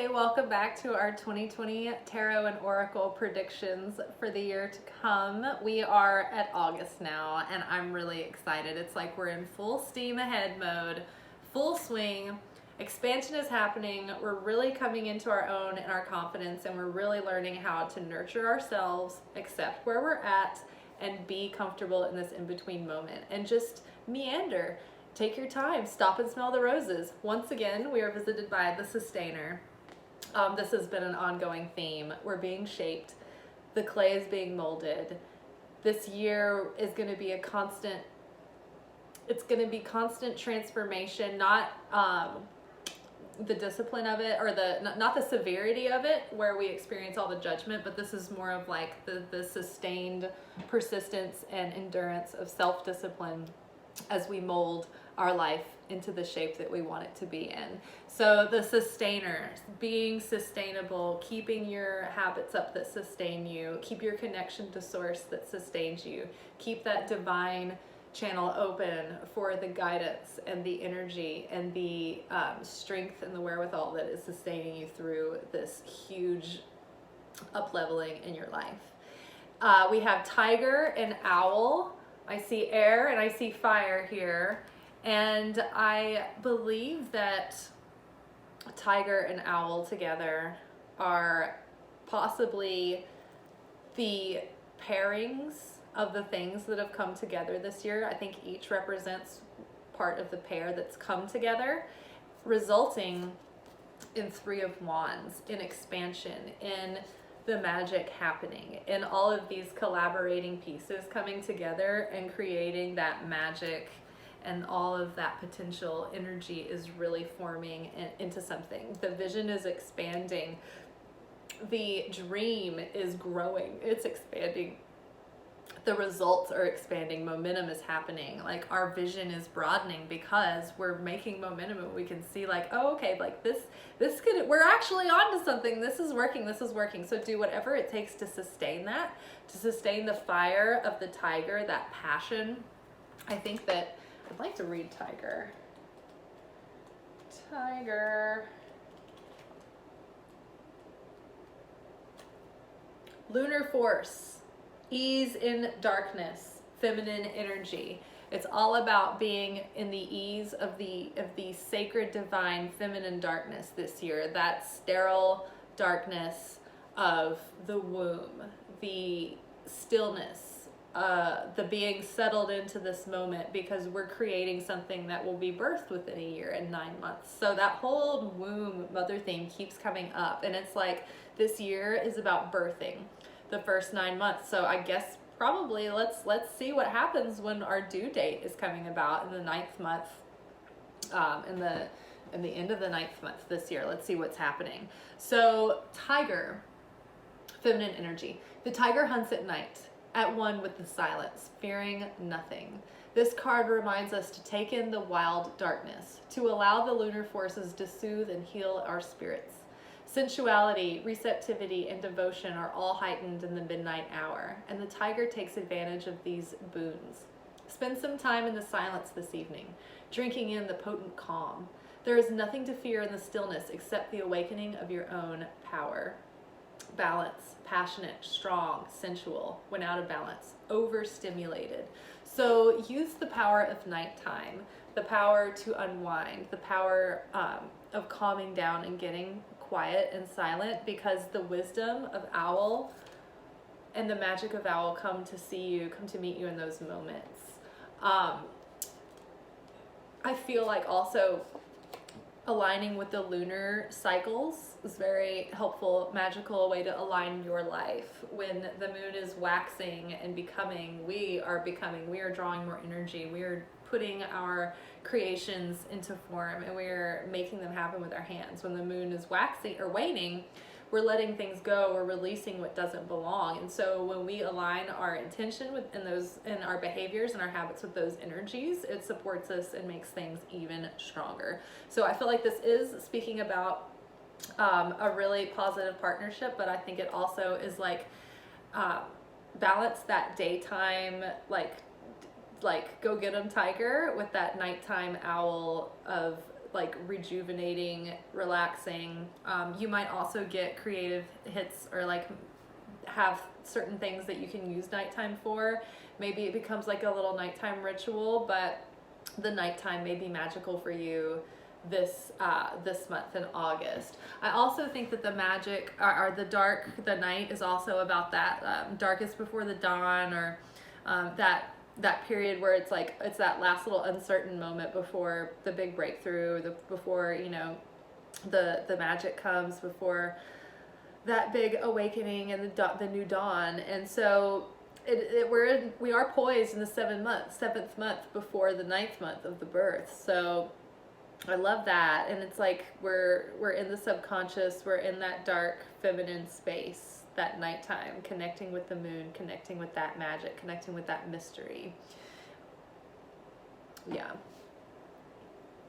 Hey, welcome back to our 2020 Tarot and Oracle predictions for the year to come. We are at August now, and I'm really excited. It's like we're in full steam ahead mode, full swing. Expansion is happening. We're really coming into our own and our confidence, and we're really learning how to nurture ourselves, accept where we're at, and be comfortable in this in-between moment, and just meander. Take your time, stop and smell the roses. Once again, we are visited by the Sustainer. This has been an ongoing theme. We're being shaped. The clay is being molded. This year is going to be it's going to be constant transformation, not the discipline of it, or not the severity of it where we experience all the judgment, but this is more of like the sustained persistence and endurance of self-discipline as we mold our life into the shape that we want it to be in. So the Sustainer, being sustainable, keeping your habits up that sustain you, keep your connection to source that sustains you, keep that divine channel open for the guidance and the energy and the strength and the wherewithal that is sustaining you through this huge up-leveling in your life. We have Tiger and Owl. I see air and I see fire here. And I believe that Tiger and Owl together are possibly the pairings of the things that have come together this year. I think each represents part of the pair that's come together, resulting in Three of Wands, in expansion, in the Magick happening, in all of these collaborating pieces coming together and creating that magic, and all of that potential energy is really forming into something. The vision is expanding. The dream is growing. It's expanding. The results are expanding. Momentum is happening. Like, our vision is broadening because we're making momentum, and we can see like, oh, okay, like we're actually onto something. This is working. So do whatever it takes to sustain that, to sustain the fire of the Tiger, that passion. I think that I'd like to read Tiger. Lunar force, ease in darkness, feminine energy. It's all about being in the ease of the sacred, divine, feminine darkness this year. That sterile darkness of the womb, the stillness, the being settled into this moment, because we're creating something that will be birthed within a year and 9 months. So that whole womb mother theme keeps coming up, and it's like this year is about birthing the first 9 months. So I guess probably let's see what happens when our due date is coming about in the 9th month, in the end of the 9th month this year. Let's see what's happening. So Tiger, feminine energy. The Tiger hunts at night, at one with the silence, fearing nothing. This card reminds us to take in the wild darkness, to allow the lunar forces to soothe and heal our spirits. Sensuality, receptivity, and devotion are all heightened in the midnight hour, and the Tiger takes advantage of these boons. Spend some time in the silence this evening, drinking in the potent calm. There is nothing to fear in the stillness except the awakening of your own power. Balance, passionate, strong, sensual, when out of balance, overstimulated. So use the power of nighttime, the power to unwind, the power of calming down and getting quiet and silent, because the wisdom of Owl and the magic of Owl come to meet you in those moments. I feel like also aligning with the lunar cycles is very helpful, magical way to align your life. When the moon is waxing and becoming, we are drawing more energy. We are putting our creations into form, and we're making them happen with our hands. When the moon is waxing or waning, we're letting things go. We're releasing what doesn't belong. And so when we align our intention and our behaviors and our habits with those energies, it supports us and makes things even stronger. So I feel like this is speaking about a really positive partnership, but I think it also is like balance that daytime, like go get 'em Tiger, with that nighttime Owl of like rejuvenating, relaxing. You might also get creative hits, or like have certain things that you can use nighttime for. Maybe it becomes like a little nighttime ritual, but the nighttime may be magical for you this month in August. I also think that the magic, or the night is also about that darkest before the dawn, or that period where it's like, it's that last little uncertain moment before the big breakthrough, before, you know, the magic comes, before that big awakening and the new dawn. And so we are poised in the seventh month before the ninth month of the birth. So I love that. And it's like we're in the subconscious, we're in that dark feminine space, that nighttime, connecting with the moon, connecting with that magic, connecting with that mystery. Yeah.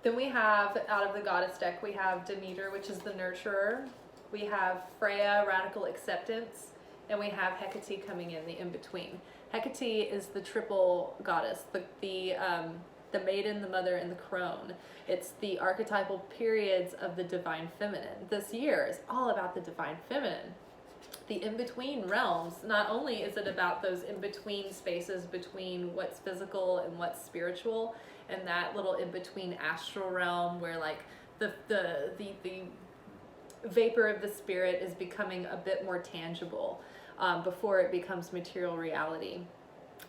Then we have, out of the goddess deck, we have Demeter, which is the nurturer. We have Freya, radical acceptance, and we have Hecate coming in, the in-between. Hecate is the triple goddess, the maiden, the mother, and the crone. It's the archetypal periods of the divine feminine. This year is all about the divine feminine. The in-between realms, not only is it about those in-between spaces between what's physical and what's spiritual, and that little in-between astral realm where like the vapor of the spirit is becoming a bit more tangible before it becomes material reality.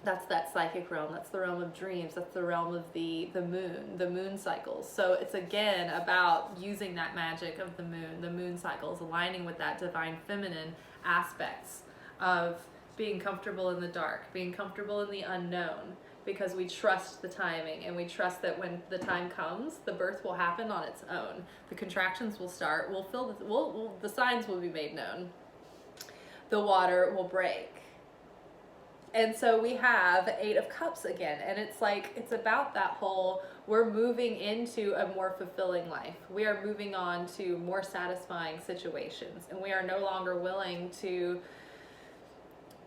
That's that psychic realm. That's the realm of dreams. That's the realm of the moon cycles. So it's again about using that magic of the moon cycles, aligning with that divine feminine aspects of being comfortable in the dark, being comfortable in the unknown, because we trust the timing, and we trust that when the time comes, the birth will happen on its own. The contractions will start. The signs will be made known. The water will break. And so we have Eight of Cups again, and it's like, it's about that whole, we're moving into a more fulfilling life. We are moving on to more satisfying situations, and we are no longer willing to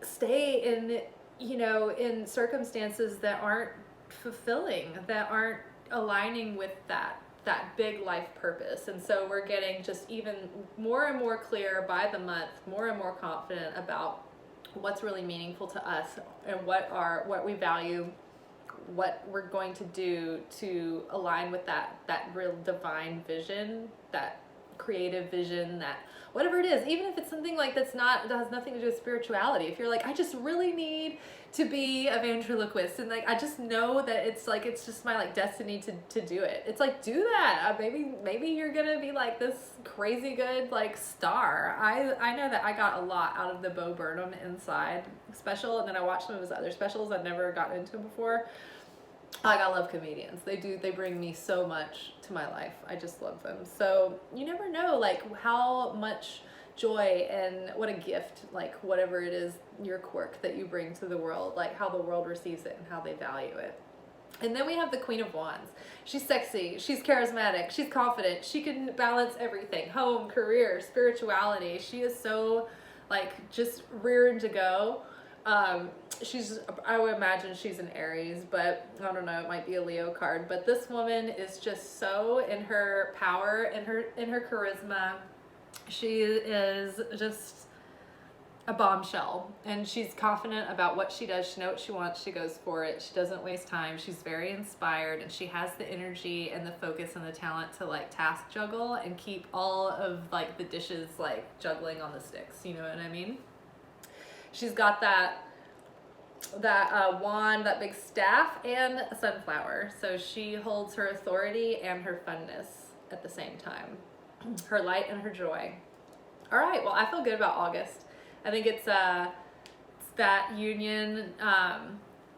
stay in circumstances that aren't fulfilling, that aren't aligning with that big life purpose. And so we're getting just even more and more clear by the month, more and more confident about what's really meaningful to us, and what we value, what we're going to do to align with that real divine vision, that creative vision, that whatever it is, even if it's something like that has nothing to do with spirituality. If you're like, I just really need to be a ventriloquist, and like I just know that it's like, it's just my like destiny to do it. It's like, do that. Maybe you're gonna be like this crazy good like star. I know that I got a lot out of the Bo Burnham Inside special, and then I watched some of his other specials I'd never gotten into before. Like, I love comedians. They bring me so much to my life. I just love them. So you never know like how much joy and what a gift, like whatever it is, your quirk that you bring to the world, like how the world receives it and how they value it. And then we have the Queen of Wands. She's sexy, she's charismatic, she's confident, she can balance everything, home, career, spirituality. She is so like just rearing to go. I would imagine she's an Aries, but I don't know, it might be a Leo card. But this woman is just so in her power, in her charisma. She is just a bombshell, and she's confident about what she does. She knows what she wants. She goes for it. She doesn't waste time. She's very inspired, and she has the energy and the focus and the talent to like task juggle and keep all of like the dishes like juggling on the sticks. You know what I mean? She's got that wand, that big staff, and a sunflower. So she holds her authority and her funness at the same time. Her light and her joy. All right, well, I feel good about August. I think it's that union,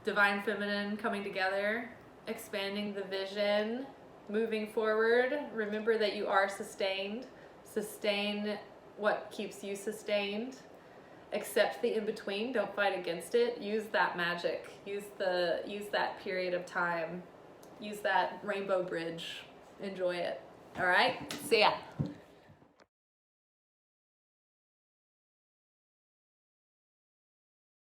divine feminine coming together, expanding the vision, moving forward. Remember that you are sustained. Sustain what keeps you sustained. Accept the in-between. Don't fight against it. Use that magic. Use that period of time. Use that rainbow bridge. Enjoy it. All right? See ya.